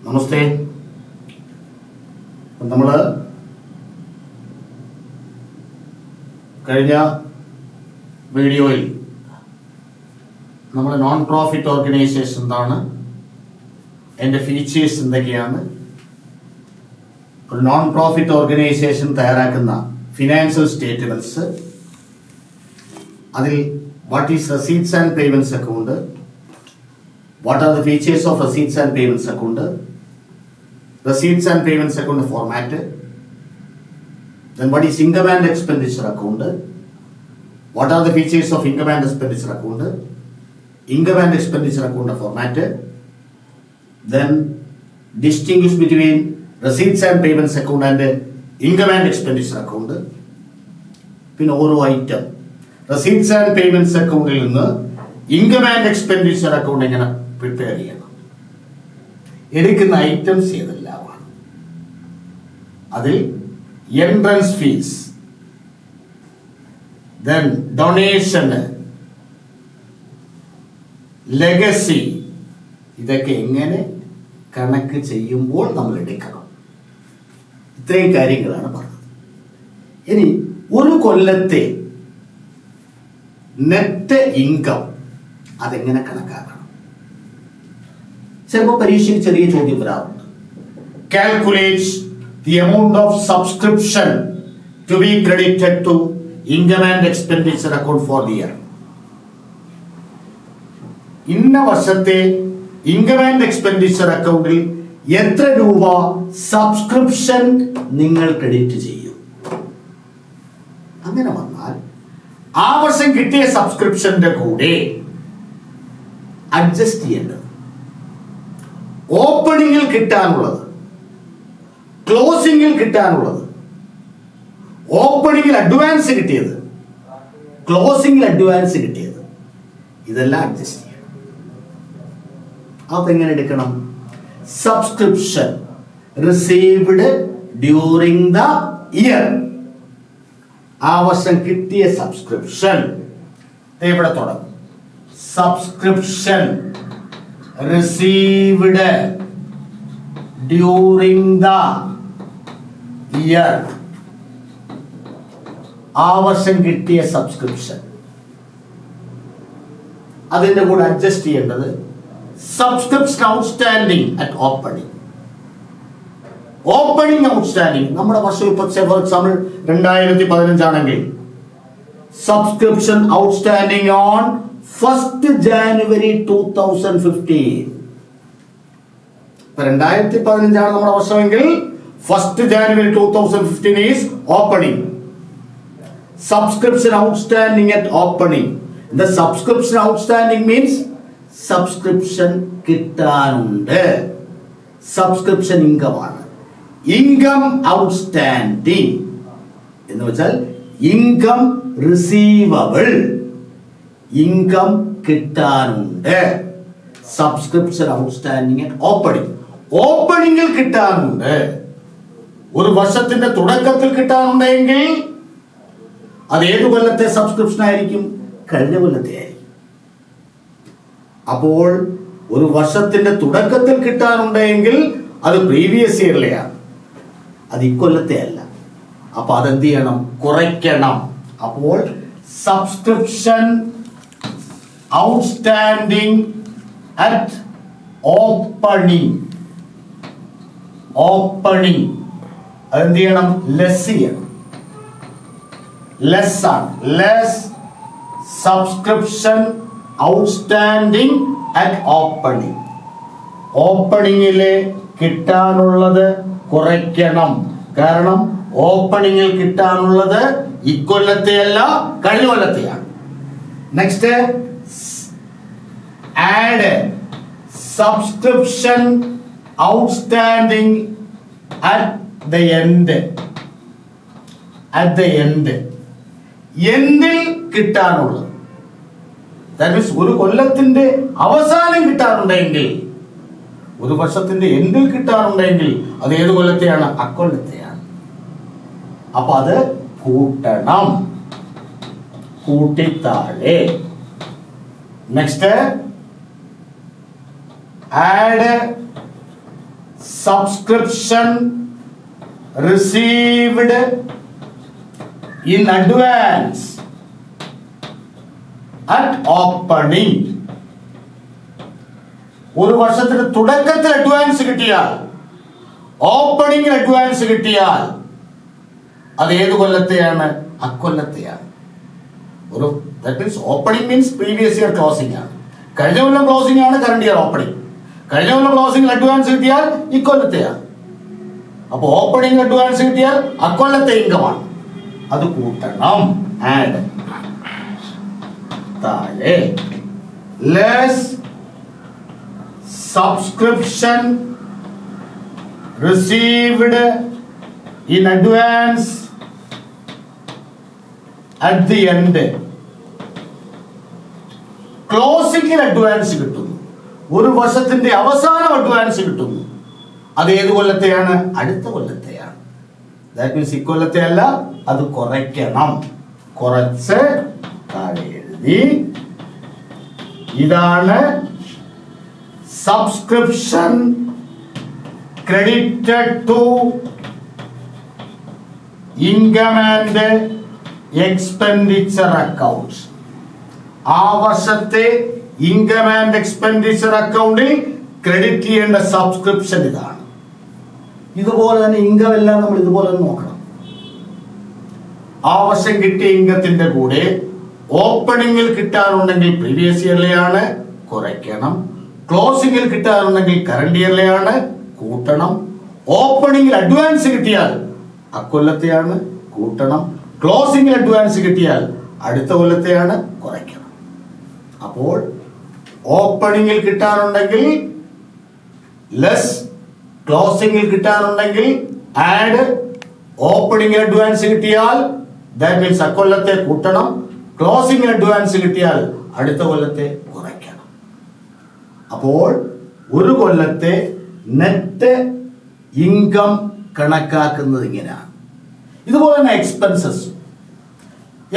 നമസ്തേ. നമ്മൾ കഴിഞ്ഞ വീഡിയോയിൽ നമ്മൾ നോൺ പ്രോഫിറ്റ് ഓർഗനൈസേഷൻ എന്താണ്, അതിൻ്റെ ഫീച്ചേഴ്സ് എന്തൊക്കെയാണ്, ഒരു നോൺ പ്രോഫിറ്റ് ഓർഗനൈസേഷൻ തയ്യാറാക്കുന്ന ഫിനാൻഷ്യൽ സ്റ്റേറ്റ്മെന്റ്സ്, അതിൽ what is receipts and payments account, what are the features of receipts and payments account, receipts and payments account format, then what is income and expenditure account, what are the features of income and expenditure account, income and expenditure account format, then distinguish between receipts and payments account and income and expenditure account. പിന്നെ ഓരോ item receipts and payments account ൽ നിന്ന് income and expenditure account എങ്ങനെ prepare ചെയ്യണം, എടുക്കുന്ന items ഏതെല്ലാമാണ്, അതിൽ entrance fees, then donation, legacy, ഇതൊക്കെ എങ്ങനെ കണക്ക് ചെയ്യുമ്പോൾ നമ്മൾ എടുക്കണം. ഇത്രയും കാര്യങ്ങളാണ് പറഞ്ഞത്. ഇനി ഒരു കൊല്ലത്തെ നെറ്റ് ഇൻകം അതെങ്ങനെ കണക്കാക്കണം? ചിലപ്പോൾ പരീക്ഷയിൽ ചെറിയ ചോദ്യം വരാറുണ്ട്. Calculate the amount of subscription to be credited to income and expenditure account for the year. ഇന്ന വർഷത്തെ ഇൻകം ആൻഡ് എക്സ്പെൻഡിച്ചർ അക്കൗണ്ടിൽ എത്ര രൂപ സബ്സ്ക്രിപ്ഷൻ നിങ്ങൾ ക്രെഡിറ്റ് ചെയ്യും? അങ്ങനെ വന്നാൽ ആ വർഷം കിട്ടിയ സബ്സ്ക്രിപ്ഷന്റെ കൂടെ അഡ്ജസ്റ്റ് ചെയ്യേണ്ടത് ഓപ്പണിംഗിൽ കിട്ടാനുള്ളത്, ക്ലോസിംഗിൽ കിട്ടാനുള്ളത്, ഓപ്പണിംഗിൽ അഡ്വാൻസ് കിട്ടിയത്, ക്ലോസിംഗിൽ അഡ്വാൻസ് കിട്ടിയത്, ഇതെല്ലാം അഡ്ജസ്റ്റ് ചെയ്യണം. അതെങ്ങനെ എടുക്കണം? Subscription received during the year, ആ വർഷം കിട്ടിയ സബ്സ്ക്രിപ്ഷൻ ഇവിടെ തുടങ്ങും. Subscription received during the year, ആ വർഷം കിട്ടിയ സബ്സ്ക്രിപ്ഷൻ. അതിന്റെ കൂടെ അഡ്ജസ്റ്റ് ചെയ്യേണ്ടത് subscription outstanding at opening. Opening outstanding നമ്മുടെ വർഷം ഇപ്പോൾ ഫോർ എക്സാമ്പിൾ 2015 ആണെങ്കിൽ subscription outstanding on 1st January 2015. 2015 ആണ് നമ്മുടെ വർഷമെങ്കിൽ 1st January 2015 is opening. Subscription outstanding at opening. The subscription outstanding means subscription കിട്ടാനുണ്ട്, സബ്സ്ക്രിപ്ഷൻ ഇൻകം ആണ്. ഇൻകം ഔട്ട്സ്റ്റാൻഡിംഗ് എന്ന് വെച്ചാൽ ഇൻകം റിസീവബിൾ, ഇൻകം കിട്ടാനുണ്ട്. സബ്സ്ക്രിപ്ഷൻ ഔട്ട്സ്റ്റാൻഡിംഗ് അറ്റ് ഓപ്പണിംഗ്, ഓപ്പണിംഗിൽ കിട്ടാനുണ്ട്. ഒരു വർഷത്തിന്റെ തുടക്കത്തിൽ കിട്ടാനുണ്ടെങ്കിൽ അത് ഏത് കൊല്ലത്തെ സബ്സ്ക്രിപ്ഷൻ ആയിരിക്കും? കഴിഞ്ഞ കൊല്ലത്തെ ആയിരിക്കും. അപ്പോൾ ഒരു വർഷത്തിന്റെ തുടക്കത്തിൽ കിട്ടാനുണ്ടെങ്കിൽ അത് പ്രീവിയസ് ഇയറിലെയാണ്, അത് ഇക്കൊല്ലത്തെ അല്ല. അപ്പൊ അതെന്ത് ചെയ്യണം? കുറയ്ക്കണം. അപ്പോൾ subscription outstanding at opening, opening അതെന്ത് ചെയ്യണം? ലെസ് ചെയ്യണം. ലെസ് ആണ്, less subscription outstanding at opening. ഓപ്പണിംഗിലെ കിട്ടാനുള്ളത് കുറയ്ക്കണം. കാരണം ഓപ്പണിംഗിൽ കിട്ടാനുള്ളത് ഇക്കൊല്ലത്തെ അല്ല, കഴിഞ്ഞ കൊല്ലത്തെയാണ്. Next add subscription outstanding at the end. At the end, എൻഡിൽ കിട്ടാനുള്ളത്. ദാറ്റ് മീൻസ് ഒരു കൊല്ലത്തിന്റെ അവസാനം കിട്ടാനുണ്ടെങ്കിൽ, ഒരു വർഷത്തിന്റെ എൻഡിൽ കിട്ടാനുണ്ടെങ്കിൽ അത് ഏത് കൊല്ലത്തെയാണ്? അക്കൊല്ലത്തെയാണ്. അപ്പൊ അത് കൂട്ടണം, കൂട്ടിത്താഴെ. Next add subscription received in advance at opening. ഒരു വർഷത്തിന് തുടക്കത്തിൽ അഡ്വാൻസ് കിട്ടിയാൽ, ഓപ്പണിംഗിൽ അഡ്വാൻസ് കിട്ടിയാൽ അത് ഏത് കൊല്ലത്തെയാണ്? അക്കൊല്ലത്തെയാണ്. ഒരു that means opening means previous year closing ആണ്. കഴിഞ്ഞ കൊല്ലം ക്ലോസിംഗ് ആണ് കറണ്ട് ഇയർ ഓപ്പണിംഗ്. കഴിഞ്ഞ കൊല്ലം ക്ലോസിംഗിൽ അഡ്വാൻസ് കിട്ടിയാൽ ഇക്കൊല്ലത്തെയാണ്. അപ്പൊ ഓപ്പണിംഗ് അഡ്വാൻസ് കിട്ടിയാൽ അക്കൊല്ലത്തെ ഇൻകമാണ്. അത് കൂട്ടണം. ആഡ് താഴെ less subscription received in advance at the end. ക്ലോസിംഗിൽ അഡ്വാൻസ് കിട്ടുന്നു, ഒരു വർഷത്തിന്റെ അവസാനം അഡ്വാൻസ് കിട്ടുന്നു. അത് ഏത് കൊല്ലത്തെയാണ്? അടുത്ത കൊല്ലത്തെയാണ്. ദാറ്റ് മീൻസ് ഇക്കൊല്ലത്തെ അല്ല, അത് കുറയ്ക്കണം. കുറച്ച് താഴെ എഴുതി. ഇതാണ് subscription credited to income and expenditure accounts. ആ വർഷത്തെ ഇൻകം ആൻഡ് എക്സ്പെൻഡിച്ചർ അക്കൗണ്ടിൽ ക്രെഡിറ്റ് ചെയ്യേണ്ട സബ്സ്ക്രിപ്ഷൻ ഇതാണ്. ഇതുപോലെ തന്നെ ഇൻകം എല്ലാം നമ്മൾ ഇതുപോലെ നോക്കണം. ആ വർഷം കിട്ടിയ ഇൻകത്തിന്റെ കൂടെ ഓപ്പണിംഗിൽ കിട്ടാറുണ്ടെങ്കിൽ പ്രീവിയസ് ഇയറിലെയാണ്, കുറയ്ക്കണം. ക്ലോസിംഗിൽ കിട്ടാറുണ്ടെങ്കിൽ കറണ്ട് ഇയറിലെയാണ്, കൂട്ടണം. ഓപ്പണിംഗിൽ അഡ്വാൻസ് കിട്ടിയാൽ അക്കൊല്ലത്തെയാണ്, കൂട്ടണം. ക്ലോസിംഗിൽ അഡ്വാൻസ് കിട്ടിയാൽ അടുത്ത കൊല്ലത്തെയാണ്, കുറയ്ക്കണം. അപ്പോൾ ഓപ്പണിംഗിൽ കിട്ടാറുണ്ടെങ്കിൽ ലെസ്, ക്ലോസിംഗിൽ കിട്ടാറുണ്ടെങ്കിൽ ആഡ്. ഓപ്പണിംഗിൽ അഡ്വാൻസ് കിട്ടിയാൽ ദാറ്റ് മീൻസ് അക്കൊല്ലത്തെ കൂട്ടണം. ക്ലോസിംഗിൽ അഡ്വാൻസ് കിട്ടിയാൽ അടുത്ത കൊല്ലത്തെ കുറയ്ക്കണം. അപ്പോൾ ഒരു കൊല്ലത്തെ നെറ്റ് ഇൻകം കണക്കാക്കുന്നത് ഇങ്ങനെയാണ്. ഇതുപോലെ തന്നെ expenses.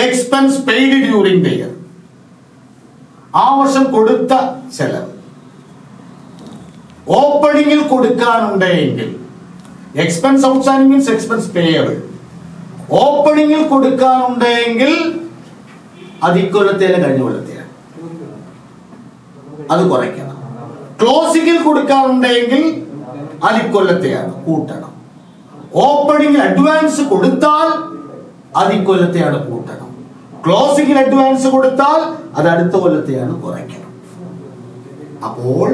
Expense paid during the year, ആ വർഷം കൊടുത്ത ചെലവ് ഓപ്പണിംഗിൽ കൊടുക്കാനുണ്ടെങ്കിൽ, expense outstanding means expense payable. ഓപ്പണിംഗിൽ കൊടുക്കാനുണ്ടെങ്കിൽ അത് ഇക്കൊല്ലത്തേലെ കഴിഞ്ഞ കൊല്ലത്തെയാണ്, അത് കുറയ്ക്കണം. ക്ലോസിംഗിൽ കൊടുക്കാറുണ്ടെങ്കിൽ അത് ഇക്കൊല്ലത്തെയാണ്, കൂട്ടണം. ഓപ്പണിംഗിൽ അഡ്വാൻസ് കൊടുത്താൽ അത് ഇക്കൊല്ലത്തെയാണ്, കൂട്ടണം. ക്ലോസിംഗിൽ അഡ്വാൻസ് കൊടുത്താൽ അത് അടുത്ത കൊല്ലത്തെയാണ്, കുറയ്ക്കണം. അപ്പോൾ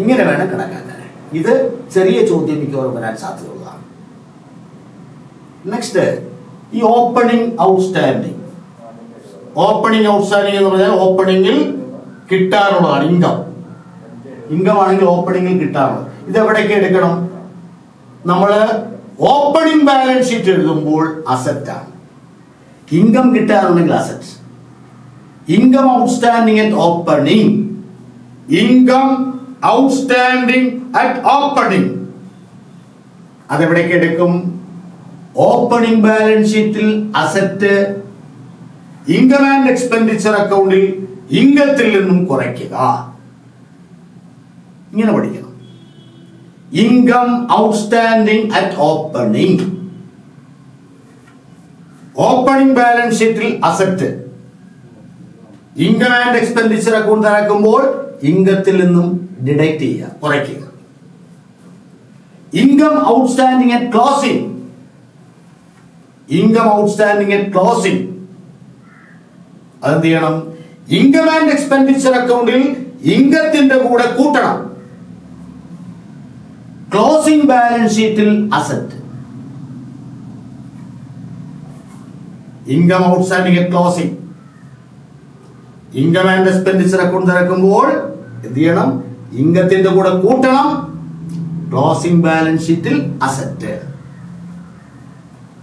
ഇങ്ങനെ വേണം കണക്കാക്കാൻ. ഇത് ചെറിയ ചോദ്യം മിക്കവാറും വരാൻ സാധ്യതയുള്ളതാണ്. നെക്സ്റ്റ്, ഈ ഓപ്പണിംഗ് ഔട്ട്സ്റ്റാൻഡിംഗ്. ഓപ്പണിംഗ് ഔട്ട്സ്റ്റാൻഡിംഗ് എന്ന് പറഞ്ഞാൽ ഓപ്പണിംഗിൽ കിട്ടാനുള്ളതാണ് ഇൻകം. ഇൻകം ആണെങ്കിൽ ഓപ്പണിംഗിൽ കിട്ടാറുള്ളത്. ഇത് എവിടേക്ക് എടുക്കണം? നമ്മൾ ഓപ്പണിംഗ് ബാലൻസ് ഷീറ്റ് എഴുതുമ്പോൾ അസറ്റ് ആണ്. ഇൻകം കിട്ടാറുണ്ടെങ്കിൽ asset. Income outstanding at opening. Income outstanding at opening അതെവിടേക്ക് എടുക്കും? ഓപ്പണിംഗ് ബാലൻസ് ഷീറ്റിൽ അസറ്റ്, ഇൻകം ആൻഡ് എക്സ്പെൻഡിച്ചർ അക്കൗണ്ടിൽ ഇൻകത്തിൽ നിന്നും കുറയ്ക്കുക. ഇങ്ങനെ പഠിക്കണം. Income outstanding at opening. Opening balance ഷീറ്റിൽ asset, income and expenditure account തയ്യാറാക്കുമ്പോൾ ഇൻകത്തിൽ നിന്നും ഡിഡക്ട് ചെയ്യുക, കുറയ്ക്കുക. Income outstanding at closing. Income outstanding at closing അതെന്ത് ചെയ്യണം? ഇൻകം ആൻഡ് എക്സ്പെൻഡിച്ചർ അക്കൗണ്ടിൽ ഇൻകത്തിന്റെ കൂടെ കൂട്ടണം. ക്ലോസിംഗ് ബാലൻസ് ഷീറ്റിൽ asset. Income outstanding at closing. Income and expenditure account തിരക്കുമ്പോൾ എന്ത് ചെയ്യണം? ഇൻകത്തിന്റെ കൂടെ കൂട്ടണം. ക്ലോസിംഗ് ബാലൻസ് ഷീറ്റിൽ asset.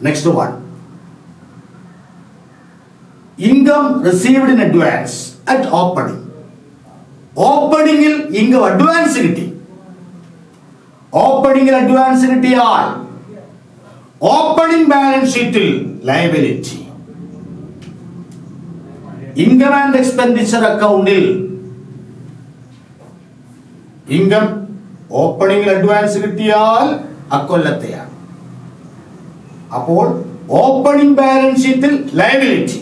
Next one, income received in advance at opening. ഓപ്പണിംഗിൽ ഇൻകം അഡ്വാൻസ് കിട്ടി. ഓപ്പണിംഗിൽ അഡ്വാൻസ് കിട്ടിയാൽ ഓപ്പണിംഗ് ബാലൻസ് ഷീറ്റിൽ ലയബിലിറ്റി. ഇൻകം ആൻഡ് എക്സ്പെൻഡിച്ചർ അക്കൗണ്ടിൽ ഇൻകം ഓപ്പണിംഗിൽ അഡ്വാൻസ് കിട്ടിയാൽ അക്കൊല്ലത്തെയാണ്. അപ്പോൾ ഓപ്പണിംഗ് ബാലൻസ് ഷീറ്റിൽ ലയബിലിറ്റി,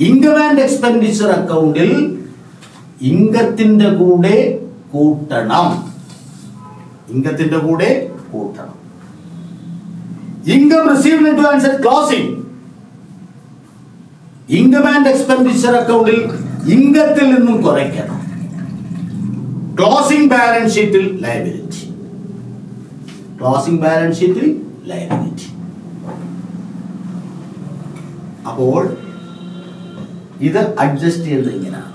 ഇൻകം ആൻഡ് എക്സ്പെൻഡിച്ചർ അക്കൗണ്ടിൽ ഇൻകത്തിന്റെ കൂടെ കൂട്ടണം. ഇൻകത്തിന്റെ കൂടെ കൂട്ടണം. Income received in advance at closing, income and expenditure അക്കൗണ്ടിൽ ഇൻകത്തിൽ നിന്നും കുറയ്ക്കണം. ക്ലോസിംഗ് ബാലൻസ് ഷീറ്റിൽ ലയബിലിറ്റി, ക്ലോസിംഗ് ബാലൻസ് ഷീറ്റിൽ ലയബിലിറ്റി. അപ്പോൾ ഇത് അഡ്ജസ്റ്റ് ചെയ്യുന്നത് ഇങ്ങനെയാണ്.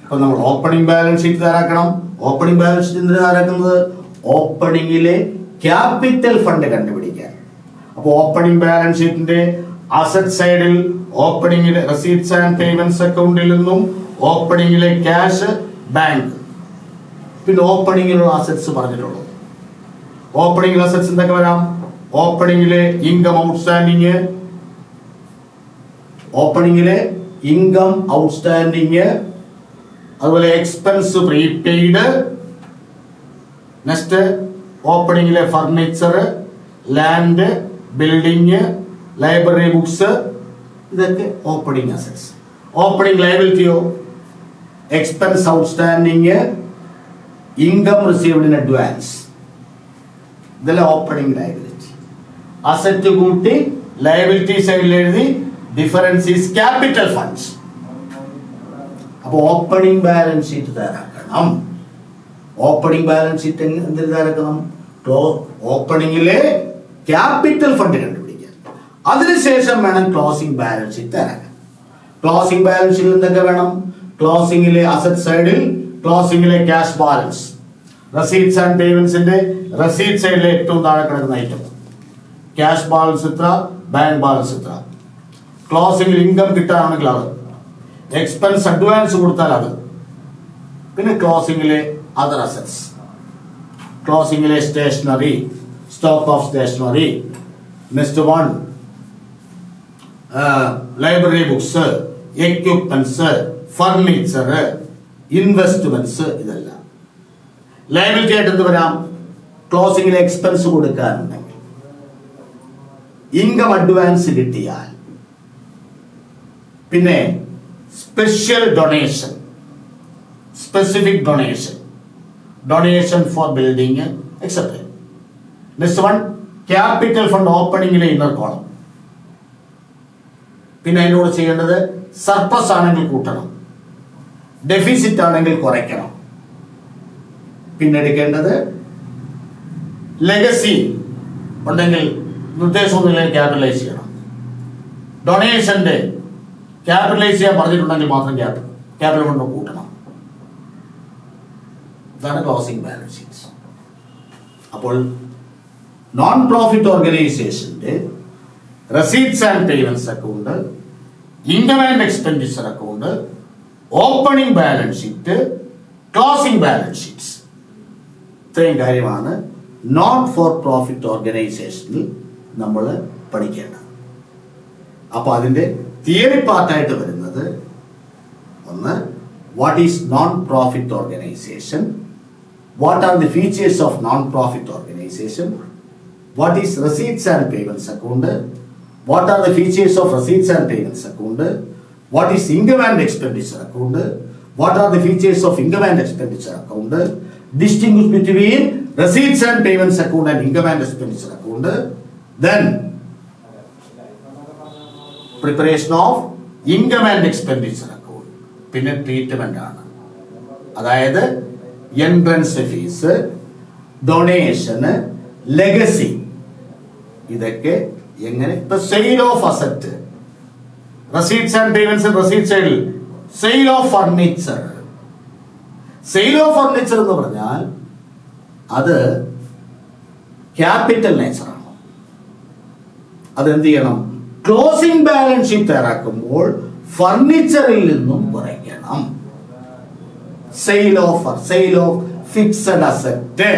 അപ്പൊ നമ്മൾ ഓപ്പണിംഗ് ബാലൻസ് ഷീറ്റ് തയ്യാറാക്കണം. ഓപ്പണിംഗ് ബാലൻസ് ഷീറ്റ് എന്തിനാ തയ്യാറാക്കുന്നത്? ഓപ്പണിംഗിലെ ക്യാപിറ്റൽ ഫണ്ട് കണ്ടുപിടിക്കാൻ. അപ്പോൾ ഓപ്പണിംഗ് ബാലൻസ് ഷീറ്റിന്റെ അസറ്റ് സൈഡിൽ ഓപ്പണിംഗിലെ റെസീറ്റ്സ് ആൻഡ് പേയ്മെന്റ്സ് അക്കൗണ്ടിൽ നിന്നും ഓപ്പണിംഗിലെ ക്യാഷ്, ബാങ്ക്, പിന്നെ ഓപ്പണിംഗിലുള്ള അസറ്റ്സ് പറഞ്ഞിട്ടുള്ളൂ. ഓപ്പണിംഗിൽ അസറ്റ്സ് എന്തൊക്കെ വരാം? ഓപ്പണിംഗിലെ ഇൻകം ഔട്ട്സ്റ്റാൻഡിങ്, ഓപ്പണിംഗിലെ ഇൻകം ഔട്ട്സ്റ്റാൻഡിങ്, അതുപോലെ എക്സ്പെൻസ് പ്രീപെയ്ഡ്, നെക്സ്റ്റ് ഓപ്പണിംഗിലെ furniture, land, building, library books, ഇതൊക്കെ ഓപ്പണിംഗ് അസറ്റ്സ്. ഓപ്പണിംഗ് ലയബിലിറ്റിയോ expense outstanding, income received in advance, ഇതെല്ലാം ഓപ്പണിംഗ് ലയബിലിറ്റി. അസറ്റ് കൂട്ടി ലയബിലിറ്റി സൈഡിൽ എഴുതി ഡിഫറൻസ് ഈസ് ക്യാപിറ്റൽ ഫണ്ട്സ്. അപ്പോൾ ഓപ്പണിംഗ് ബാലൻസ് ഷീറ്റ് തയ്യാറാക്കണം. ഓപ്പണിംഗ് ബാലൻസ് ഷീറ്റ് എന്തിന് തയ്യാറാക്കണം? ഓപ്പണിംഗിലെ ക്യാപിറ്റൽ ഫണ്ട് കണ്ടുപിടിക്കാൻ. അതിനുശേഷം വേണം ക്ലോസിംഗ് ബാലൻസ് ഷീറ്റ് തയ്യാറാക്കാൻ. ക്ലോസിംഗ് ബാലൻസ് ഷീറ്റിൽ എന്തൊക്കെ വേണം? ക്ലോസിംഗിലെ അസറ്റ് സൈഡിൽ ക്ലോസിംഗിലെ ക്യാഷ് ബാലൻസ്, റെസീറ്റ്സ് ആൻഡ് പേയ്മെന്റ്സിന്റെ റെസീറ്റ് സൈഡിലെ ഏറ്റവും താഴെ കിടക്കുന്ന ഐറ്റം, ക്യാഷ് ബാലൻസ് ഇത്ര, ബാങ്ക് ബാലൻസ് ഇത്ര. ക്ലോസിംഗിൽ ഇൻകം കിട്ടാനാണെങ്കിൽ അത്, എക്സ്പെൻസ് അഡ്വാൻസ് കൊടുത്താൽ അത്, പിന്നെ ക്ലോസിംഗിലെ അതർ അസറ്റ്സ്, ക്ലോസിംഗിലെ stationery, stock of stationery, next one library books, equipments, furniture, investments, ഇതെല്ലാം ലയബിലിറ്റി ആയിട്ട് എന്ത് വരാം? ക്ലോസിംഗിൽ എക്സ്പെൻസ് കൊടുക്കാനുണ്ടെങ്കിൽ, ഇൻകം അഡ്വാൻസ് കിട്ടിയാൽ, പിന്നെ special donation, specific donation, donation for building etcetera. Next one capital fund ഓപ്പണിംഗിലെ ഇന്നർ കോളം. പിന്നെ അതിനോട് ചെയ്യേണ്ടത് സർപ്ലസ് ആണെങ്കിൽ കൂട്ടണം, ഡെഫിസിറ്റ് ആണെങ്കിൽ കുറയ്ക്കണം. പിന്നെ എടുക്കേണ്ടത് ലെഗസി ഉണ്ടെങ്കിൽ നിർദ്ദേശമൊന്നുമില്ലെങ്കിൽ ക്യാപിറ്റലൈസ് ചെയ്യണം. ഡൊണേഷന്റെ ക്യാപിറ്റലൈസ് ചെയ്യാൻ പറഞ്ഞിട്ടുണ്ടെങ്കിൽ മാത്രം ക്യാപിറ്റൽ ഫണ്ട് കൂട്ടണം. ഇതാണ് ക്ലോസിംഗ് ബാലൻസ് ഷീറ്റ്. അപ്പോൾ നോൺ പ്രോഫിറ്റ് ഓർഗനൈസേഷന്റെ receipts and payments account, income and expenditure account, opening balance sheet, closing balance sheets, ഇത്രയും കാര്യമാണ് നോട്ട് ഫോർ പ്രോഫിറ്റ് ഓർഗനൈസേഷനിൽ നമ്മൾ പഠിക്കേണ്ടത്. അപ്പോൾ അതിന്റെ തിയറി പാർട്ടായിട്ട് വരുന്നത് ഒന്ന്, what is known profit organisation, what are the features of non profit organisation, what is receipts and payments account, what are the features of receipts and payments account, what is income and expenditure account, what are the features of income and expenditure account, distinguish between receipts and payments account and income and expenditure account, then preparation of income and expenditure account, പിന്നെ treatment ആണ്. അതായത് entrance fees, ഡൊണേഷന്, legacy, ഇതൊക്കെ എങ്ങനെ. ഇപ്പൊ sale of asset, receipts and payments, receipt സൈഡിൽ sale of furniture. Sale of furniture എന്ന് പറഞ്ഞാൽ അത് ക്യാപിറ്റൽ നേച്ചറാണ്. അതെന്ത് ചെയ്യണം? ക്ലോസിംഗ് ബാലൻസ് ഷീറ്റ് തയ്യാറാക്കുമ്പോൾ ഫർണിച്ചറിൽ നിന്നും കുറയ്ക്കണം. Sale of fixed asset,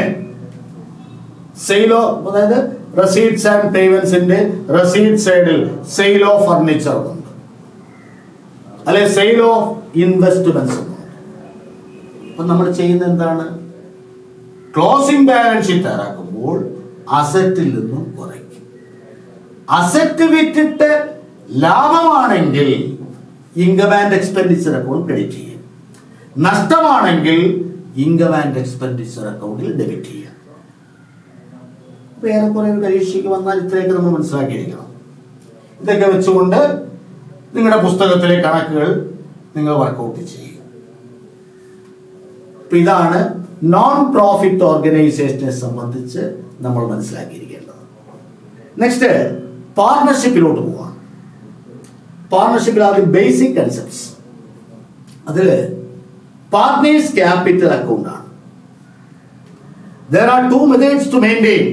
sale of, അതായത് റെസീറ്റ്സ് ആൻഡ് പേയ്മെന്റ്സിന്റെ റെസീറ്റ് സൈഡിൽ സെയിൽ ഓഫ് ഫർണിച്ചർ ഉണ്ട്, അല്ലെ സെയിൽ ഓഫ് ഇൻവെസ്റ്റ്മെന്റ്സ്. അപ്പൊ നമ്മൾ ചെയ്യുന്ന എന്താണ്? ക്ലോസിംഗ് ബാലൻസ് ഷീറ്റ് തയ്യാറാക്കുമ്പോൾ അസറ്റിൽ നിന്നും കുറയ്ക്കും. അസറ്റ് വിറ്റിട്ട് ലാഭമാണെങ്കിൽ income and expenditure account credit ചെയ്യും. നഷ്ടമാണെങ്കിൽ ഇൻകം ആൻഡ് എക്സ്പെൻഡിച്ചർ അക്കൗണ്ടിൽ ഡെബിറ്റ് ചെയ്യാം. വേറെ കുറെ പരീക്ഷയ്ക്ക് വന്നാൽ ഇത്രയൊക്കെ നമ്മൾ മനസ്സിലാക്കിയിരിക്കണം. ഇതൊക്കെ വെച്ചുകൊണ്ട് നിങ്ങളുടെ പുസ്തകത്തിലെ കണക്കുകൾ നിങ്ങൾ വർക്കൗട്ട് ചെയ്യും. ഇതാണ് നോൺ പ്രോഫിറ്റ് ഓർഗനൈസേഷനെ സംബന്ധിച്ച് നമ്മൾ മനസ്സിലാക്കിയിരിക്കേണ്ടത്. നെക്സ്റ്റ് പാർട്ണർഷിപ്പിലോട്ട് പോവാം. പാർട്ണർഷിപ്പിൽ ആദ്യം ബേസിക് കൺസെപ്റ്റ്സ്. അതില് പാർട്ട്നേഴ്സ് ക്യാപിറ്റൽ അക്കൗണ്ട് ആണ്. There are two methods to maintain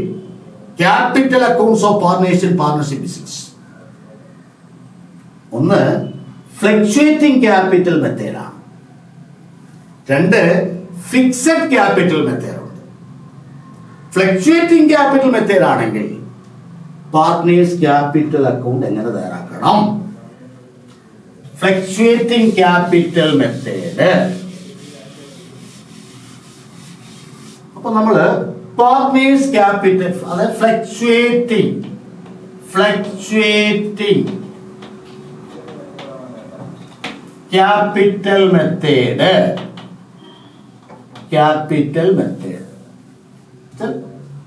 capital accounts of partners in partnership business. ഒന്ന് ഫ്ലക്ച്വേറ്റിംഗ് ക്യാപിറ്റൽ മെത്തേഡാണ്. രണ്ട് ഫിക്സഡ് ക്യാപിറ്റൽ മെത്തേഡ് ഉണ്ട്. ഫ്ലക്ച്വേറ്റിംഗ് ക്യാപിറ്റൽ മെത്തേഡ് ആണെങ്കിൽ പാർട്ട്നേഴ്സ് ക്യാപിറ്റൽ അക്കൗണ്ട് എങ്ങനെ തയ്യാറാക്കണം? Fluctuating capital method. അപ്പൊ നമ്മള് പാർട്ട്നേഴ്സ് ക്യാപിറ്റൽ, അതായത് fluctuating capital method.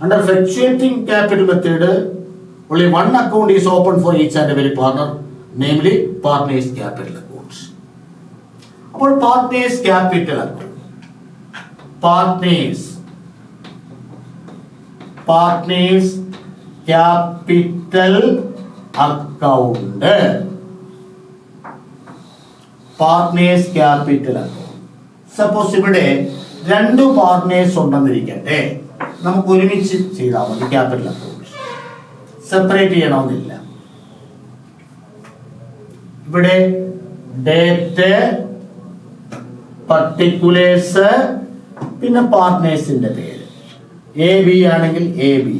Under fluctuating capital method, only one account is open for each and every partner, namely partners capital accounts. About partners capital account, partners capital account, partners capital account. Suppose ഇവിടെ രണ്ട് partners ഉണ്ടെന്നിരിക്കട്ടെ, നമുക്ക് ഒരുമിച്ച് ചെയ്താൽ മതി capital account, separate ചെയ്യണമെന്നില്ല. ഇവിടെ date, particulars, പിന്നെ പാർട്ട്നേഴ്സിന്റെ പേര്. എ ബി ആണെങ്കിൽ എ ബി.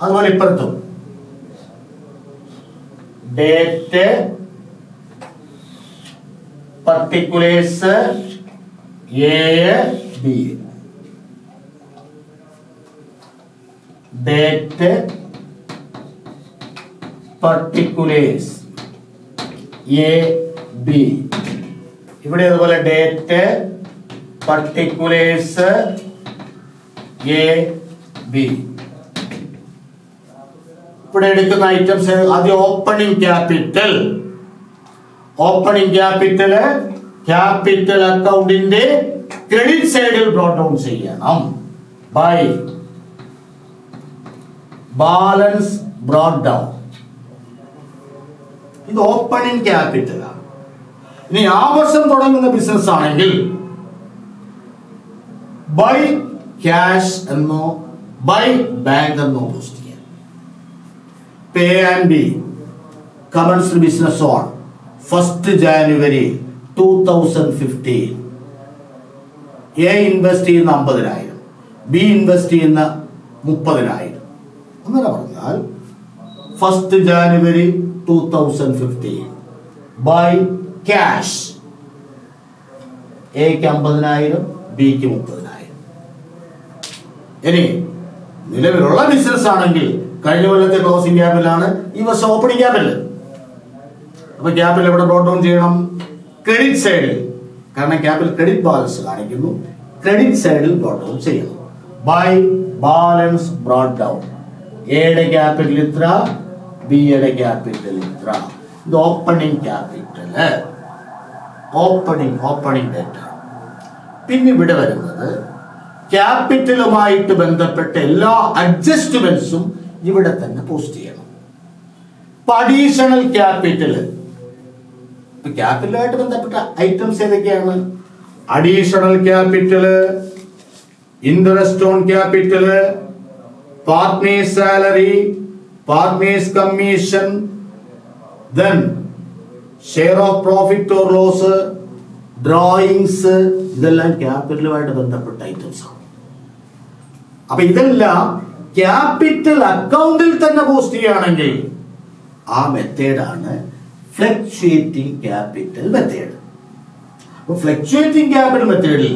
അതുപോലെ ഇപ്പുറത്തും date, particulars, A B. Date, particulars, A B. ഇവിടെ അതുപോലെ ഡേറ്റ്, പർട്ടിക്കുലേഴ്സ്, എ ബി. ഇവിടെ എടുക്കുന്ന ഐറ്റംസ് ആദ്യം ഓപ്പണിംഗ് ക്യാപിറ്റൽ. ക്യാപിറ്റൽ അക്കൗണ്ടിന്റെ ക്രെഡിറ്റ് സൈഡിൽ ബ്രോട്ട് ഡൗൺ ചെയ്യണം ബൈ ബാലൻസ് ബ്രോട്ട് ഡൗൺ. ഇത് ഓപ്പണിംഗ് ക്യാപിറ്റൽ ആണ്. ഇനി ആ വർഷം തുടങ്ങുന്ന ബിസിനസ് ആണെങ്കിൽ ബൈ ക്യാഷ് എന്നോ ബൈ ബാങ്ക് എന്നോ പോസ്റ്റ് ചെയ്യാം. Pay and B commenced business on 1st January 2015. A invest ചെയ്യുന്ന 50,000, ബി ഇൻവെസ്റ്റ് ചെയ്യുന്ന 30,000. അങ്ങനെ പറഞ്ഞാൽ 1st January 2015 ബൈ ക്യാഷ്. എക്ക് 50,000, ബിക്ക് 30,000. ഇനി നിലവിലുള്ള ബിസിനസ് ആണെങ്കിൽ കഴിഞ്ഞ കൊല്ലത്തെ ക്ലോസിംഗ് ക്യാപിറ്റലാണ്, ഈ വർഷം ഓപ്പണിംഗ് ക്യാപിറ്റൽ. അപ്പൊ ക്യാപിറ്റൽ എവിടെ ബ്രോട്ട് ഡൗൺ ചെയ്യണം? ക്രെഡിറ്റ് സൈഡിൽ. കാരണം ക്യാപിറ്റൽ ക്രെഡിറ്റ് ബാലൻസ് കാണിക്കുന്നു, ക്രെഡിറ്റ് സൈഡിൽ ബ്രോട്ട് ഡൗൺ ചെയ്യണം ബൈ ബാലൻസ് ബ്രോട്ട് ഡൗൺ. എയുടെ ക്യാപിറ്റൽ ഇത്ര, ബിയുടെ ക്യാപിറ്റൽ ഇത്ര. ഇത് ഓപ്പണിംഗ് ക്യാപിറ്റൽ, ഓപ്പണിംഗ് ഡേറ്റ. പിന്നെ ഇവിടെ വരുന്നത് ക്യാപിറ്റലുമായിട്ട് ബന്ധപ്പെട്ട എല്ലാ അഡ്ജസ്റ്റ്മെന്റ്സും ഇവിടെ തന്നെ പോസ്റ്റ് ചെയ്യണം. അഡീഷണൽ ക്യാപിറ്റൽ, ക്യാപിറ്റലുമായിട്ട് ബന്ധപ്പെട്ട ഐറ്റംസ് ഏതൊക്കെയാണ്? Additional capital, interest on capital, partners salary, partners commission, then share of profit or loss, drawings. ഇതെല്ലാം ക്യാപിറ്റലുമായിട്ട് ബന്ധപ്പെട്ട ഐറ്റംസ് ആണ്. അപ്പൊ ഇതെല്ലാം ക്യാപിറ്റൽ അക്കൗണ്ടിൽ തന്നെ പോസ്റ്റ് ചെയ്യുകയാണെങ്കിൽ ആ മെത്തേഡാണ് fluctuating capital method. Fluctuating capital മെത്തേഡിൽ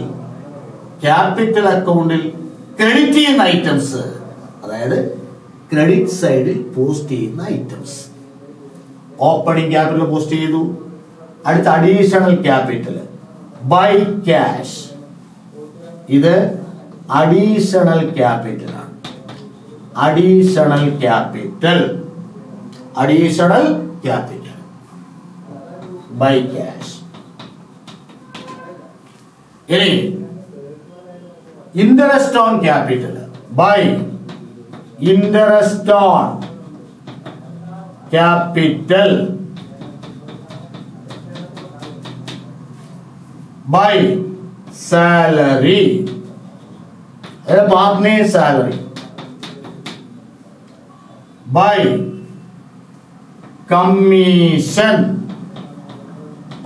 ക്യാപിറ്റൽ അക്കൗണ്ടിൽ ക്രെഡിറ്റ് ചെയ്യുന്ന ഐറ്റംസ്, അതായത് ക്രെഡിറ്റ് സൈഡിൽ പോസ്റ്റ് ചെയ്യുന്ന ഐറ്റംസ്. ഓപ്പണിംഗ് ക്യാപിറ്റൽ പോസ്റ്റ് ചെയ്തു. അടുത്ത അഡീഷണൽ ക്യാപിറ്റൽ ബൈ ക്യാഷ്. ഇത് അഡീഷണൽ ക്യാപിറ്റൽ ആണ്. Additional capital by cash. ഇനി interest on capital by interest on capital by salary, partners salary, by commission,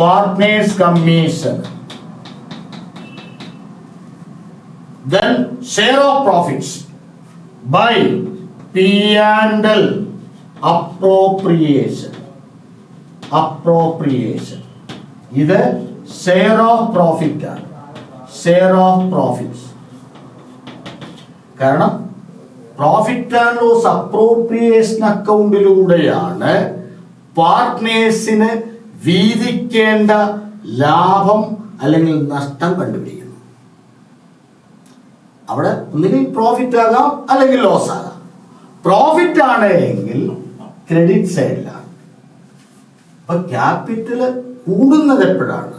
partners commission. Then share of profits by P&L appropriation. ഇത് share of profit ആണ്. Share of profits. കാരണം profit and loss appropriation അക്കൗണ്ടിലൂടെയാണ് പാർട്ട്നേഴ്സിന് വീതിക്കേണ്ട ലാഭം അല്ലെങ്കിൽ നഷ്ടം കണ്ടുപിടിക്കുന്നത്. അവിടെ ഒന്നുകിൽ profit ആകാം അല്ലെങ്കിൽ ലോസ് ആകാം. പ്രോഫിറ്റ് ആണ് എങ്കിൽ ക്രെഡിറ്റ് സൈഡിലാണ്. അപ്പൊ ക്യാപിറ്റല് കൂടുന്നത് എപ്പോഴാണ്?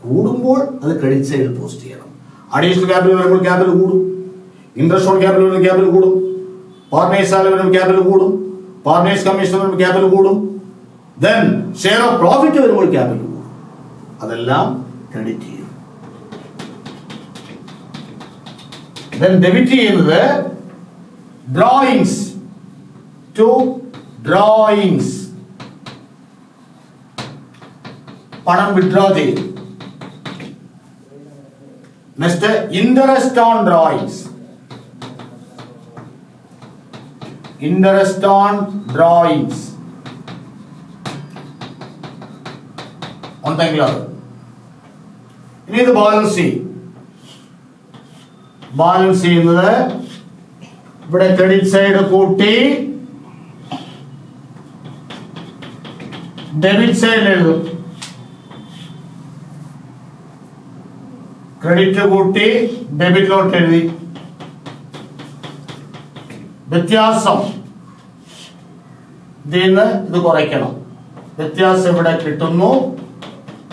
കൂടുമ്പോൾ അത് ക്രെഡിറ്റ് സൈഡിൽ പോസ്റ്റ് ചെയ്യണം. അഡീഷണൽ ക്യാപിറ്റൽ വരുമ്പോൾ ക്യാപിറ്റൽ കൂടും. ഇൻട്രസ്റ്റ് ഓൺ ക്യാപിറ്റൽ വരുമ്പോൾ ക്യാപിറ്റൽ കൂടും. പാർട്ട്നേഴ്സ് സാലറി വരുമ്പോൾ ക്യാപിറ്റൽ കൂടും. പാർട്ട്നേഴ്സ് കമ്മീഷൻ വരുമ്പോൾ ക്യാപിറ്റൽ കൂടും. ദെൻ ഷെയർ ഓഫ് പ്രോഫിറ്റ് വരുമ്പോൾ ക്യാപിറ്റൽ കൂടും. അതെല്ലാം ക്രെഡിറ്റ് ചെയ്യും. Then ഡെബിറ്റ് ചെയ്യുന്നത് ഡ്രോയിങ്സ് ടു ഡ്രോയിങ്സ്, പണം വിഡ്രോ ചെയ്യും. Next interest on drawings, interest on drawings ഉണ്ടെങ്കിൽ അത്. ഇനി ഇത് ബാലൻസ് ചെയ്യും. ബാലൻസ് ചെയ്യുന്നത് ഇവിടെ ക്രെഡിറ്റ് സൈഡ് കൂട്ടി ഡെബിറ്റ് സൈഡിൽ എഴുതും. ക്രെഡിറ്റ് കൂട്ടി ഡെബിറ്റിലോട്ട് എഴുതി. വ്യത്യാസം ഇതിന്ന് ഇത് കുറയ്ക്കണം. വ്യത്യാസം ഇവിടെ കിട്ടുന്നു.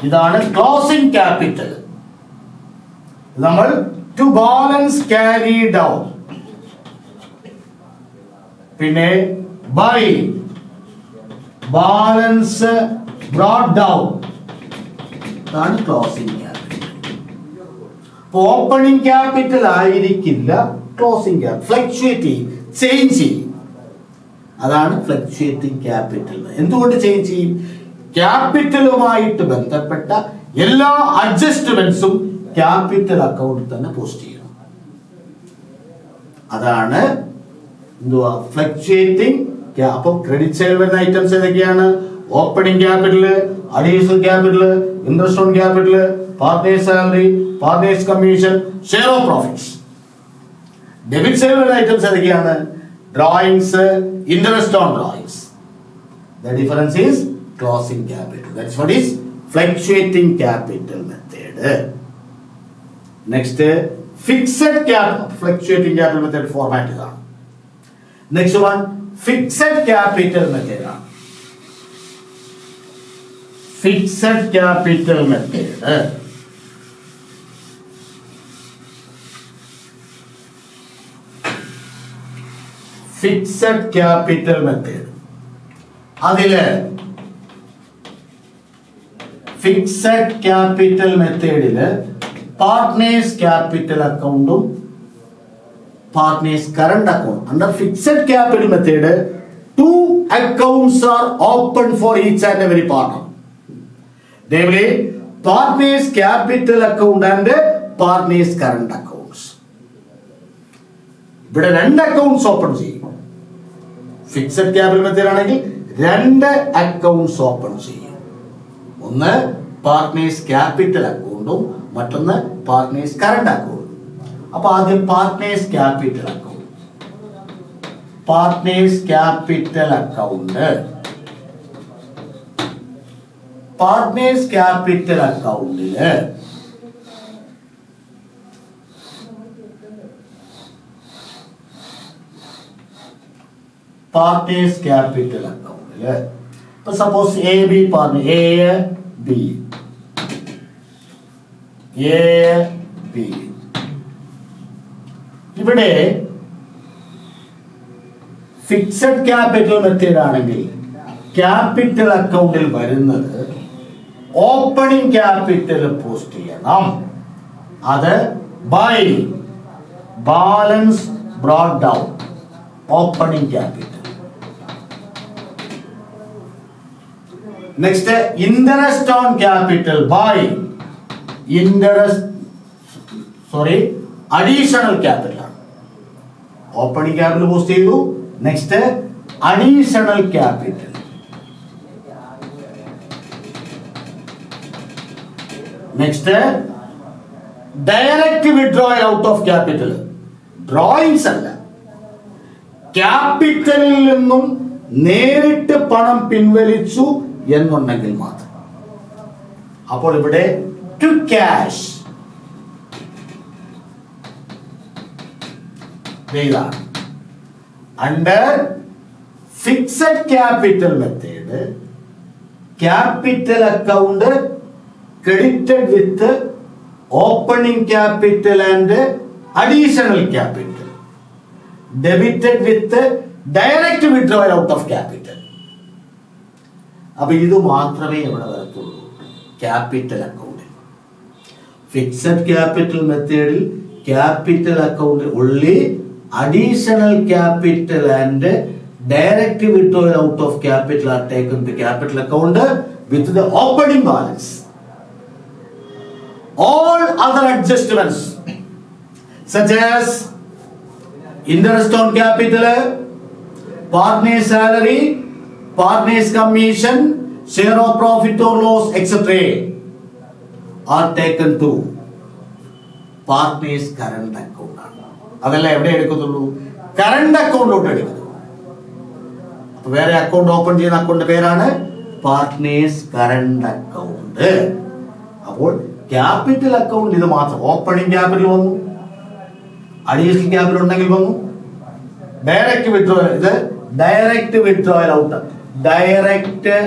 ഇതാണ് ക്ലോസിംഗ് ക്യാപിറ്റൽ. നമ്മൾ ടു ബാലൻസ് ക്യാരി ഡൗൺ, പിന്നെ ബൈ ബാലൻസ് ബ്രോട്ട് ഡൗൺ, ഇതാണ് ക്ലോസിംഗ് ക്യാപിറ്റൽ. ഓപ്പണിംഗ് ക്യാപിറ്റൽ ആയിരിക്കില്ല ക്ലോസിംഗ് ക്യാപിറ്റൽ, ഫ്ലക്ച്വേറ്റ് ചെയ്യും, ചേഞ്ച് ചെയ്യും. അതാണ് ഫ്ലക്ച്വേറ്റിംഗ് ക്യാപിറ്റൽ. എന്തുകൊണ്ട് ചേഞ്ച് ചെയ്യും? ക്യാപിറ്റലുമായിട്ട് ബന്ധപ്പെട്ട എല്ലാ അഡ്ജസ്റ്റ്മെന്റ്സും ക്യാപിറ്റൽ അക്കൗണ്ടിൽ തന്നെ പോസ്റ്റ് ചെയ്യണം. അതാണ് എന്തുവാ ഫ്ലക്ച്വേറ്റിംഗ്. അപ്പൊ ക്രെഡിറ്റ് സൈഡിൽ വരുന്ന ഐറ്റംസ് ഏതൊക്കെയാണ്? Opening capital, additional capital, interest on capital, partners salary, partners commission, share of profits. Debit സൈഡിൽ വരുന്ന ഐറ്റംസ് ഏതൊക്കെയാണ്? Drawings, interest on drawings. The difference is closing capital. That's what is fluctuating capital method. Next, fixed capital. Fluctuating capital method format is on. Next one, fixed capital method. Fixed capital method. Fixed capital method. അതില് fixed capital മെത്തേഡില് partners capital അക്കൗണ്ടും partners current account. Under fixed capital method 2 accounts are open for each and every partner. Namely, partners capital account and partners current accounts. ഇവിടെ 2 accounts open ചെയ്യും. Fixed capital method ആണെങ്കിൽ 2 accounts open ചെയ്യും. ഒന്ന് partners capital അക്കൗണ്ടും മറ്റൊന്ന് partners current അക്കൗണ്ടും. അപ്പൊ ആദ്യം partners capital account. Partners capital account. Partners capital അക്കൗണ്ടില് പാർട്ട്നേഴ്സ് ക്യാപിറ്റൽ അക്കൗണ്ടില് ഇപ്പൊ സപ്പോസ് എ ബി പറഞ്ഞു, എ ബി ഇവിടെ ഫിക്സഡ് ക്യാപിറ്റൽ മെത്തേഡ് ആണെങ്കിൽ ക്യാപിറ്റൽ അക്കൗണ്ടിൽ വരുന്നത് ഓപ്പണിംഗ് ക്യാപിറ്റൽ പോസ്റ്റ് ചെയ്യണം. അത് by balance brought down opening capital. Next interest on capital by additional capital ആണ്. ഓപ്പണിംഗ് ക്യാപിറ്റൽ പോസ്റ്റ് ചെയ്തു. Next additional capital. Next direct withdrawal out of capital. Drawings അല്ല, ക്യാപിറ്റലിൽ നിന്നും നേരിട്ട് പണം പിൻവലിച്ചു എന്നുണ്ടെങ്കിൽ മാത്രം. അപ്പോൾ ഇവിടെ ടു ക്യാഷ് ഇതാണ്. Under fixed capital method capital account credited with opening capital and additional capital, debited with direct withdrawal out of capital. അപ്പോൾ ഇത് മാത്രമേ ഇവിടെ വരത്തുള്ളൂ ക്യാപിറ്റൽ അക്കൗണ്ടിൽ. ഫിക്സഡ് ക്യാപിറ്റൽ മെത്തേഡിൽ capital account only additional capital and direct withdrawal out of capital are taken to capital account with the opening balance. All other adjustments such as interest on capital, partner's salary, partner's commission, share of profit or loss, etc. are taken to partner's current account. അതല്ല എവിടെ എടുക്കുന്നുള്ളൂ? Current അക്കൗണ്ടിലോട്ട് എടുക്കുന്നു. അപ്പൊ വേറെ account open ചെയ്യുന്ന account പേരാണ് partners current account. അപ്പോൾ capital account ഇത് മാത്രം. ഓപ്പണിംഗ് ക്യാപിറ്റൽ വന്നു, അഡീഷണൽ ക്യാപിറ്റൽ ഉണ്ടെങ്കിൽ വന്നു, ഡയറക്റ്റ് വിഡ്രോയൽ, ഇത് direct withdrawal out, direct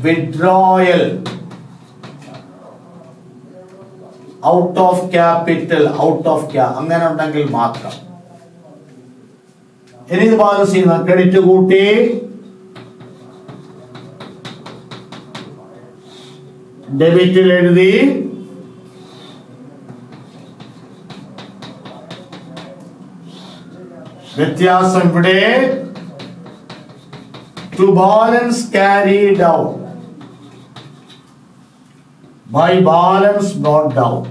withdrawal out of capital, out of അങ്ങനെ ഉണ്ടെങ്കിൽ മാത്രം. ഇനി ഇത് ബാലൻസ് ചെയ്യുന്ന ക്രെഡിറ്റ് കൂട്ടി ഡെബിറ്റിൽ എഴുതി വ്യത്യാസം ഇവിടെ to balance carried out by balance brought down.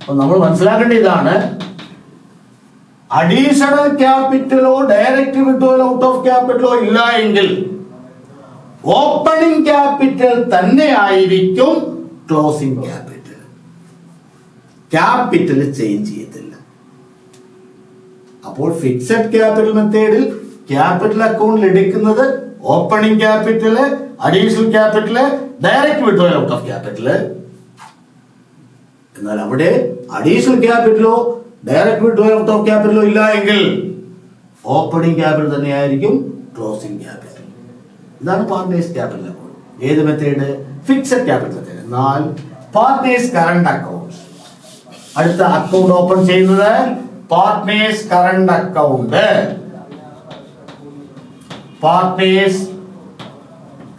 അപ്പൊ നമ്മൾ മനസ്സിലാക്കേണ്ട ഇതാണ്, അഡീഷണൽ ക്യാപിറ്റലോ ഡയറക്റ്റ് വിഡ്രോവൽ ഔട്ട് ഓഫ് ക്യാപിറ്റലോ ഇല്ല എങ്കിൽ ഓപ്പണിംഗ് ക്യാപിറ്റൽ തന്നെ ആയിരിക്കും ക്ലോസിംഗ് ക്യാപിറ്റൽ. ക്യാപിറ്റൽ ചേഞ്ച് ചെയ്യത്തില്ല. അപ്പോൾ ഫിക്സഡ് ക്യാപിറ്റൽ മെത്തേഡിൽ ക്യാപിറ്റൽ അക്കൗണ്ടിൽ എടുക്കുന്നത് opening capital, additional capital, direct withdrawal out of capital. എന്നാൽ അവിടെ അഡീഷണൽ ക്യാപിറ്റലോ ഡയറക്റ്റ് വിഡ്രോവൽ ഔട്ട് ഓഫ് ക്യാപിറ്റലോ ഇല്ല എങ്കിൽ ഓപ്പണിംഗ് ക്യാപിറ്റൽ തന്നെയായിരിക്കും ക്ലോസിംഗ് ക്യാപിറ്റൽ. ഇതാണ് പാർട്ട്നേഴ്സ് ക്യാപിറ്റൽ അക്കൗണ്ട്. ഏത് മെത്തേഡ്? Fixed capital method. എന്നാൽ പാർട്ട്നേഴ്സ് കറണ്ട് അക്കൗണ്ട്, അടുത്ത അക്കൗണ്ട് ഓപ്പൺ ചെയ്യുന്നത് partners current account. Partners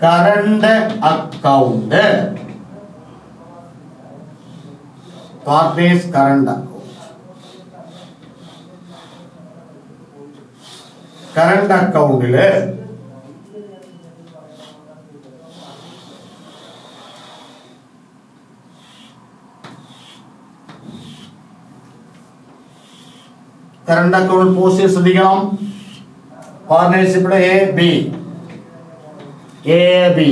current account, partners current account. Current അക്കൗണ്ടില് കറണ്ട് അക്കൗണ്ട് പോസ്റ്റ് ശ്രദ്ധിക്കണം. പാർട്ട്നേഴ്സ് ഇവിടെ എ ബി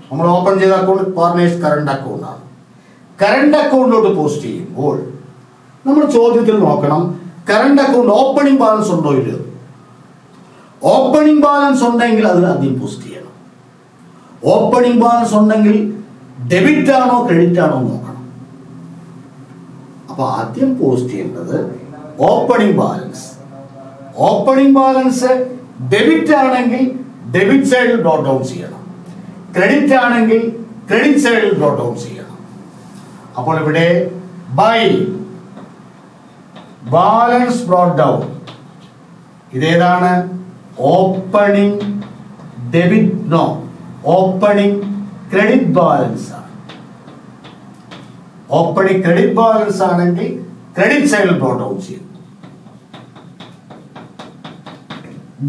നമ്മൾ ഓപ്പൺ ചെയ്ത അക്കൗണ്ട് പാർട്ട്നേഴ്സ് കറണ്ട് അക്കൗണ്ട് ആണ്. കറണ്ട് അക്കൗണ്ടിലോട്ട് പോസ്റ്റ് ചെയ്യുമ്പോൾ നമ്മൾ ചോദ്യത്തിൽ നോക്കണം, കറണ്ട് അക്കൗണ്ട് ഓപ്പണിംഗ് ബാലൻസ് ഉണ്ടോ ഇല്ലയോ. ഓപ്പണിംഗ് ബാലൻസ് ഉണ്ടെങ്കിൽ അത് ആദ്യം പോസ്റ്റ് ചെയ്യണം. ഓപ്പണിംഗ് ബാലൻസ് ഉണ്ടെങ്കിൽ ഡെബിറ്റ് ആണോ ക്രെഡിറ്റ് ആണോ നോക്കണം. അപ്പൊ ആദ്യം പോസ്റ്റ് ചെയ്യേണ്ടത് opening balance. Opening balance debit ആണെങ്കിൽ ഡെബിറ്റ് സൈഡിൽ ബ്രോട്ട് ഡൗൺ ചെയ്യണം, ക്രെഡിറ്റ് ആണെങ്കിൽ ക്രെഡിറ്റ് സൈഡിൽ ബ്രോട്ട് ഡൗൺ ചെയ്യണം. അപ്പോൾ ഇവിടെ ബൈ ബാലൻസ് ബ്രോട്ട് ഡൗൺ, ഇതേതാണ്? Opening debit, no, opening credit balance ആണ്. ഓപ്പണിംഗ് ക്രെഡിറ്റ് ബാലൻസ് ആണെങ്കിൽ ക്രെഡിറ്റ് സൈഡിൽ ബ്രോട്ട് ഡൗൺ ചെയ്യും.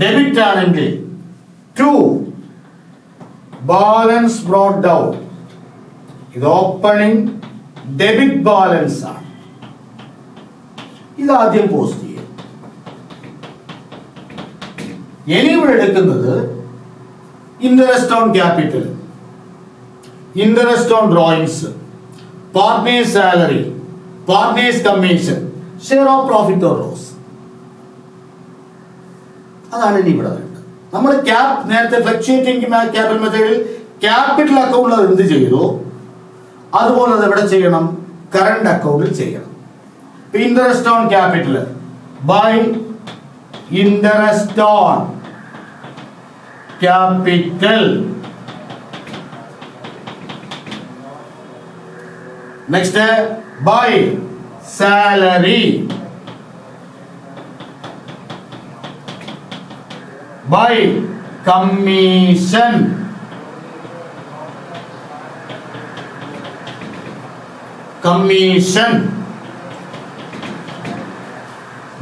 ഡെബിറ്റ് ആണെങ്കിൽ ടു ബാലൻസ് ബ്രോട്ട് ഡൗൺ, ഇത് ഓപ്പണിംഗ് ഡെബിറ്റ് ബാലൻസ് ആണ്. ഇതാദ്യം പോസ്റ്റ് ചെയ്യും. ഇനി ഇവിടെ എടുക്കുന്നത് interest on capital, interest on drawings, partners salary, partners commission, share of profit or loss. അതാണ് ഇനി ഇവിടെ വേണ്ടത്. നമ്മൾ നേരത്തെ ഫ്ലക്ച്വേറ്റിംഗ് ക്യാപിറ്റൽ മെത്തേഡിൽ ക്യാപിറ്റൽ അക്കൗണ്ടിൽ എന്ത് ചെയ്തു അതുപോലെ അത് എവിടെ ചെയ്യണം? കറണ്ട് അക്കൗണ്ടിൽ ചെയ്യണം. Interest on capital by interest on capital. Next by salary, by commission, commission,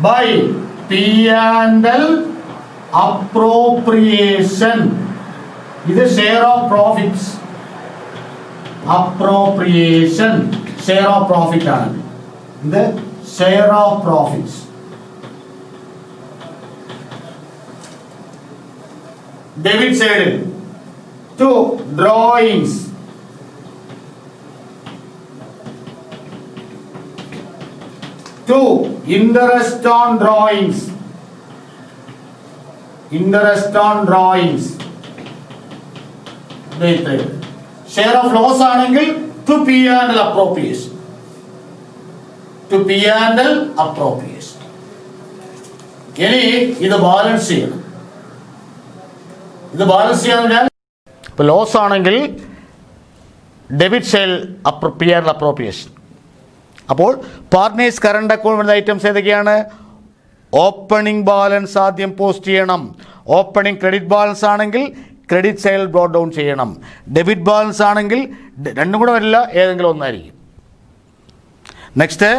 by P&L appropriation. ഇത് share of profits, appropriation share of profit ആണ്. ഇത് ഷെയർ ഓഫ് പ്രോഫിറ്റ്സ്. ഡെബിറ്റ് സൈഡിൽ to drawings, to interest on drawings, interest on drawings. Share of loss ആണെങ്കിൽ to P&L appropriation, to P&L appropriation. ഇനി ഇത് balance ചെയ്യണം. ഇത് balance ചെയ്യാൻ ഇപ്പൊ ലോസ് ആണെങ്കിൽ ഡെബിറ്റ് സൈഡിൽ P&L അപ്രോപ്രിയേഷൻ. അപ്പോൾ പാർട്ട്നേഴ്സ് കറണ്ട് അക്കൗണ്ട് വരുന്ന ഐറ്റംസ് ഏതൊക്കെയാണ്? ഓപ്പണിംഗ് ബാലൻസ് ആദ്യം പോസ്റ്റ് ചെയ്യണം. ഓപ്പണിംഗ് ക്രെഡിറ്റ് ബാലൻസ് ആണെങ്കിൽ ക്രെഡിറ്റ് സൈഡിൽ ബ്രോട്ട് ഡൗൺ ചെയ്യണം. ഡെബിറ്റ് ബാലൻസ് ആണെങ്കിൽ രണ്ടും കൂടെ വരില്ല, ഏതെങ്കിലും ഒന്നായിരിക്കും. നെക്സ്റ്റ്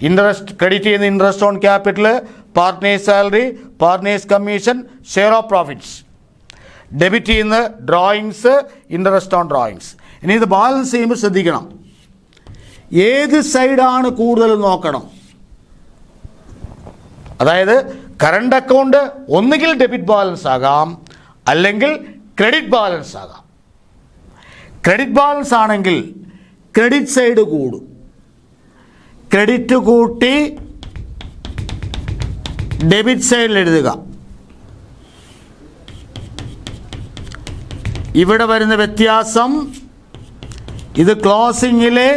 ഇൻട്രസ്റ്റ്, ക്രെഡിറ്റ് ചെയ്യുന്ന interest on capital, partners salary, partners commission, share of profits. Debit ചെയ്യുന്ന ഡ്രോയിങ്സ്, ഇൻട്രസ്റ്റ് ഓൺ ഡ്രോയിങ്സ്. ഇനി ഇത് ബാലൻസ് ചെയ്യുമ്പോൾ ശ്രദ്ധിക്കണം, ഏത് സൈഡാണ് കൂടുതൽ നോക്കണം. അതായത് കറണ്ട് അക്കൗണ്ട് ഒന്നുകിൽ ഡെബിറ്റ് ബാലൻസ് ആകാം, അല്ലെങ്കിൽ ക്രെഡിറ്റ് ബാലൻസ് ആകാം. ക്രെഡിറ്റ് ബാലൻസ് ആണെങ്കിൽ ക്രെഡിറ്റ് സൈഡ് കൂടും. ക്രെഡിറ്റ് കൂട്ടി ഡെബിറ്റ് സൈഡിൽ എഴുതുക. ഇവിടെ വരുന്ന വ്യത്യാസം, ഇത് ക്ലോസിംഗിലെ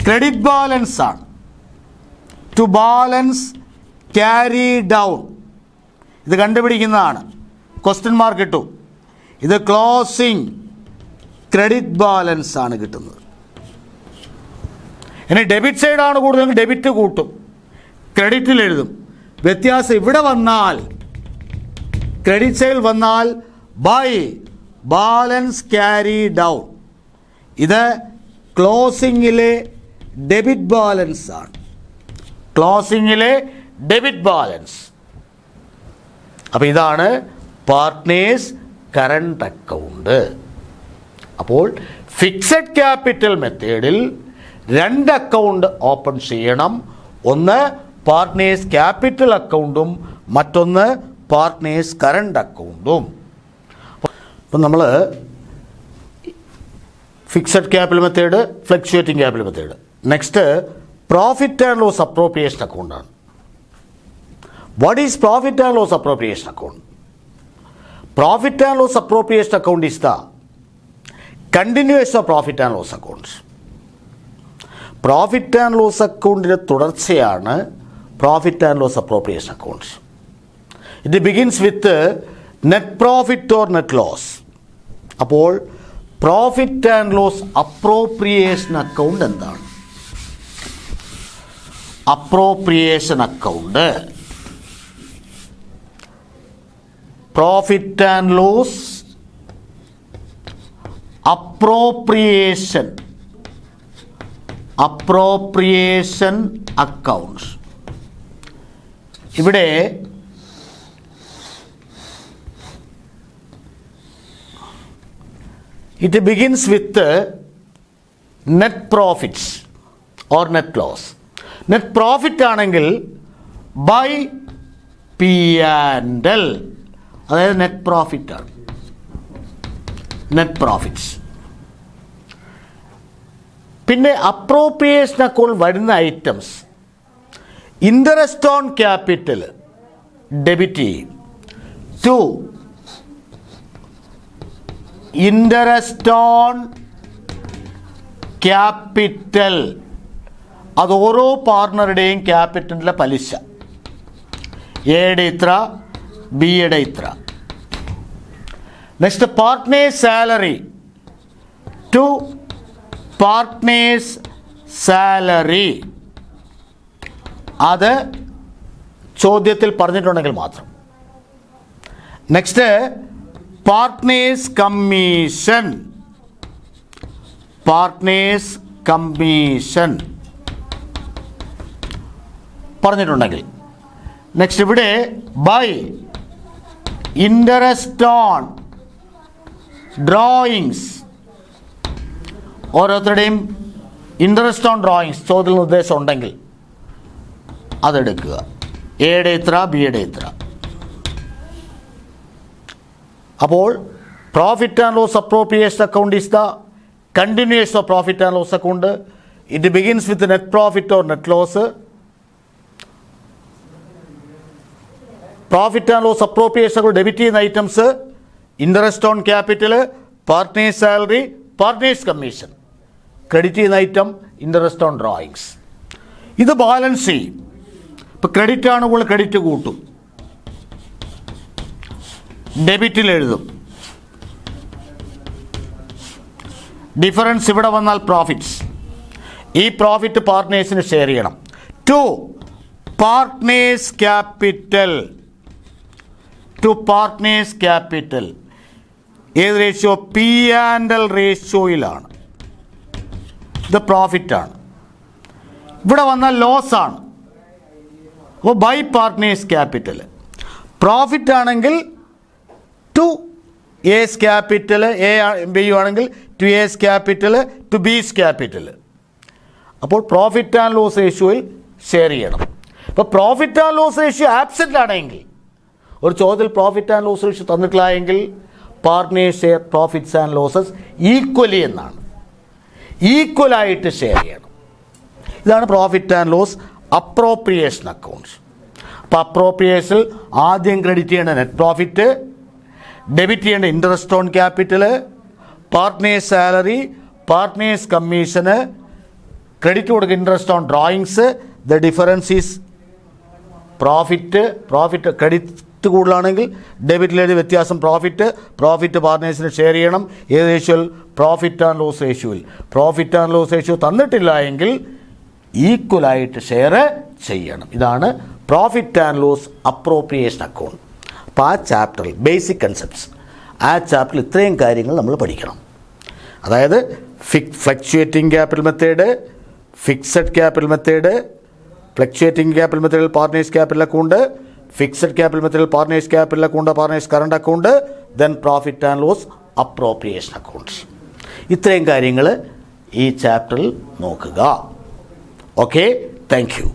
ക്രെഡിറ്റ് ബാലൻസ് ആണ്. ടു ബാലൻസ് ക്യാരി ഡൗൺ, ഇത് കണ്ടുപിടിക്കുന്നതാണ്. ക്വസ്റ്റ്യൻ മാർക്ക് ഇട്ടു. ഇത് ക്ലോസിംഗ് ക്രെഡിറ്റ് ബാലൻസ് ആണ് കിട്ടുന്നത്. ഇനി ഡെബിറ്റ് സൈഡാണ് കൂടുതൽ, ഡെബിറ്റ് കൂട്ടും, ക്രെഡിറ്റിൽ എഴുതും. വ്യത്യാസം ഇവിടെ വന്നാൽ, ക്രെഡിറ്റ് സൈഡിൽ വന്നാൽ ബൈ ബാലൻസ് ക്യാരി ഡൗൺ. ഇത് ക്ലോസിംഗിലെ ഡെബിറ്റ് ബാലൻസ് ആണ്. ക്ലോസിംഗിലെ ഡെബിറ്റ് ബാലൻസ്. അപ്പോൾ ഇതാണ് പാർട്ട്നേഴ്സ് കറണ്ട് അക്കൗണ്ട്. അപ്പോൾ ഫിക്സഡ് ക്യാപിറ്റൽ മെത്തേഡിൽ രണ്ട് അക്കൗണ്ട് ഓപ്പൺ ചെയ്യണം. ഒന്ന് പാർട്ട്നേഴ്സ് ക്യാപിറ്റൽ അക്കൗണ്ടും മറ്റൊന്ന് പാർട്ട്നേഴ്സ് കറണ്ട് അക്കൗണ്ടും. അപ്പം നമ്മൾ fixed capital method, fluctuating capital method next profit and loss appropriation അക്കൗണ്ടാണ്. What is profit and loss appropriation account? Profit and loss appropriation account is the continuation of profit and loss accounts. Profit and loss അക്കൗണ്ടിൻ്റെ തുടർച്ചയാണ് profit and loss appropriation accounts. It begins with net profit or net loss. അപ്പോൾ profit and loss appropriation account എന്താണ്? Appropriation account, profit and loss appropriation accounts. ഇവിടെ it begins with net profits or net loss. net profit ആണെങ്കിൽ by P and L, അതായത് net profit ആണ്, net profits. പിന്നെ appropriation account വരുന്ന items interest on capital debit ചെയ്യും. 2 interest on capital, അത് ഓരോ പാർട്ണറുടെയും ക്യാപിറ്റലിലെ പലിശ. എയുടെ ഇത്ര, ബിയുടെ ഇത്ര. Next partners salary, 2 partners salary. അത് ചോദ്യത്തിൽ പറഞ്ഞിട്ടുണ്ടെങ്കിൽ മാത്രം. Next partners commission, partners commission പറഞ്ഞിട്ടുണ്ടെങ്കിൽ. നെക്സ്റ്റ് ഇവിടെ ബൈ ഇൻട്രസ്റ്റ് ഓൺ ഡ്രോയിങ്സ്, ഓരോരുത്തരുടെയും ഇൻട്രസ്റ്റ് ഓൺ ഡ്രോയിങ്സ് ചോദ്യ നിർദ്ദേശം ഉണ്ടെങ്കിൽ അതെടുക്കുക. എയുടെ ഇത്ര, ബിയുടെ ഇത്ര. അപ്പോൾ profit and loss appropriation account is the continuation of profit and loss account. It begins with net profit or net loss. Profit and loss appropriation account debit ചെയ്യുന്ന items interest on capital, partners salary, partners commission. Credit ചെയ്യുന്ന item interest on drawings. ഇത് balance ചെയ്യും. ഇപ്പോൾ credit ആണെങ്കിൽ credit കൂട്ടും, ഡെബിറ്റിൽ എഴുതും. Difference ഇവിടെ വന്നാൽ പ്രോഫിറ്റ്സ്. ഈ പ്രോഫിറ്റ് പാർട്ട്നേഴ്സിന് ഷെയർ ചെയ്യണം. 2 പാർട്ട്നേഴ്സ് ക്യാപിറ്റൽ, 2 പാർട്ട്നേഴ്സ് ക്യാപിറ്റൽ. ഏത് റേഷ്യോ? പി ആൻഡ് എൽ റേഷ്യോയിലാണ്. ഇത് പ്രോഫിറ്റാണ്. ഇവിടെ വന്നാൽ ലോസ് ആണ്. അപ്പോൾ ബൈ പാർട്ട്നേഴ്സ് ക്യാപിറ്റൽ. പ്രോഫിറ്റ് ആണെങ്കിൽ 2 എസ് ക്യാപിറ്റൽ, എ ബി ആണെങ്കിൽ 2 എസ് ക്യാപിറ്റൽ, 2 ബീസ് ക്യാപിറ്റൽ. അപ്പോൾ പ്രോഫിറ്റ് ആൻഡ് ലോസ് റേഷ്യോയിൽ ഷെയർ ചെയ്യണം. ഇപ്പോൾ profit and loss ratio absent ആണെങ്കിൽ, ഒരു ചോദ്യത്തിൽ പ്രോഫിറ്റ് ആൻഡ് ലോസ് റേഷ്യോ തന്നിട്ടില്ല എങ്കിൽ partners share profits and losses equally എന്നാണ്. ഈക്വലായിട്ട് ഷെയർ ചെയ്യണം. ഇതാണ് profit and loss appropriation accounts. അപ്പോൾ അപ്രോപ്രിയേഷൻ ആദ്യം ക്രെഡിറ്റ് ചെയ്യേണ്ട നെറ്റ് പ്രോഫിറ്റ്, ഡെബിറ്റ് ചെയ്യേണ്ട interest on capital, partners salary, partners commission, credit കൊടുക്കുക interest on drawings. The difference is profit. Profit credit കൂടുതലാണെങ്കിൽ ഡെബിറ്റിലെ വ്യത്യാസം പ്രോഫിറ്റ്. പ്രോഫിറ്റ് പാർട്ട്നേഴ്സിന് ഷെയർ ചെയ്യണം. ഏത് റേഷ്യോയിൽ? പ്രോഫിറ്റ് ആൻഡ് ലോസ് റേഷ്യോയിൽ. പ്രോഫിറ്റ് ആൻഡ് ലോസ് റേഷ്യോ തന്നിട്ടില്ല എങ്കിൽ ഈക്വലായിട്ട് ഷെയർ ചെയ്യണം. ഇതാണ് profit and loss appropriation account. അപ്പോൾ ആ ചാപ്റ്ററിൽ ബേസിക് കൺസെപ്റ്റ്സ്, ആ ചാപ്റ്ററിൽ ഇത്രയും കാര്യങ്ങൾ നമ്മൾ പഠിക്കണം. അതായത് fluctuating capital method, fixed capital method, fluctuating capital മെത്തേഡിൽ partners capital account, fixed capital മെത്തേഡിൽ partners capital account, partners current account, then profit and loss appropriation accounts. ഇത്രയും കാര്യങ്ങൾ ഈ ചാപ്റ്ററിൽ നോക്കുക. Okay, thank U.